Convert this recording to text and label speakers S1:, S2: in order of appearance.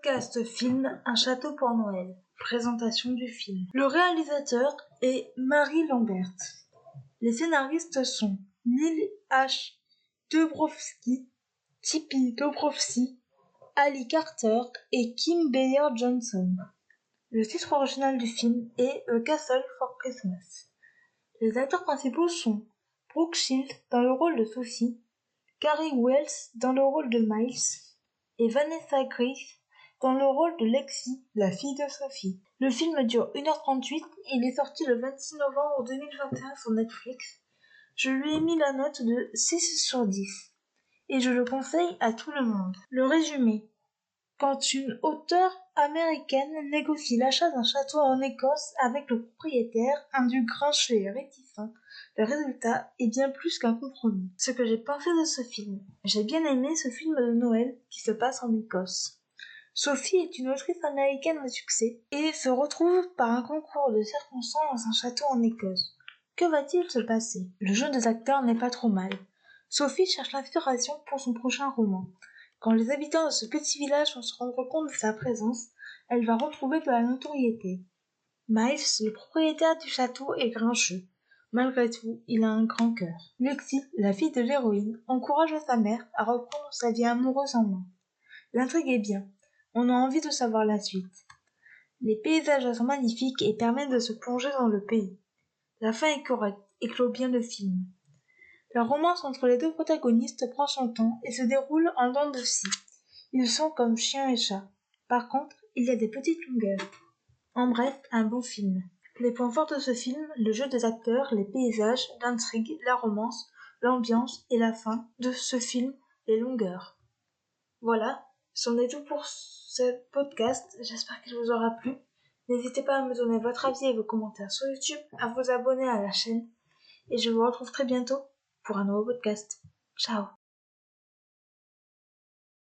S1: Podcast film Un château pour Noël. Présentation du film. Le réalisateur est Mary Lambert. Les scénaristes sont Neil H. Dubrovsky, Tippi Dobrovsky, Ali Carter et Kim Bayer-Johnson. Le titre original du film est A Castle for Christmas. Les acteurs principaux sont Brooke Shields dans le rôle de Sophie, Carey Wells dans le rôle de Miles et Vanessa Griff dans le rôle de Lexi, la fille de Sophie. Le film dure 1h38 et il est sorti le 26 novembre 2021 sur Netflix. Je lui ai mis la note de 6 sur 10 et je le conseille à tout le monde. Le résumé. Quand une auteure américaine négocie l'achat d'un château en Écosse avec le propriétaire, un dieu grincheux et réticent, le résultat est bien plus qu'un compromis. Ce que j'ai pensé de ce film. J'ai bien aimé ce film de Noël qui se passe en Écosse. Sophie est une autrice américaine à succès et se retrouve par un concours de circonstances dans un château en Écosse. Que va-t-il se passer? Le jeu des acteurs n'est pas trop mal. Sophie cherche l'inspiration pour son prochain roman. Quand les habitants de ce petit village vont se rendre compte de sa présence, elle va retrouver de la notoriété. Miles, le propriétaire du château, est grincheux. Malgré tout, il a un grand cœur. Lexi, la fille de l'héroïne, encourage sa mère à reprendre sa vie amoureuse en main. L'intrigue est bien. On a envie de savoir la suite. Les paysages sont magnifiques et permettent de se plonger dans le pays. La fin est correcte et clôt bien le film. La romance entre les deux protagonistes prend son temps et se déroule en dents de scie. Ils sont comme chien et chat. Par contre, il y a des petites longueurs. En bref, un bon film. Les points forts de ce film, le jeu des acteurs, les paysages, l'intrigue, la romance, l'ambiance et la fin de ce film, les longueurs. Voilà, c'en est tout pour ce podcast. J'espère qu'il vous aura plu. N'hésitez pas à me donner votre avis et vos commentaires sur YouTube, à vous abonner à la chaîne. Et je vous retrouve très bientôt pour un nouveau podcast. Ciao.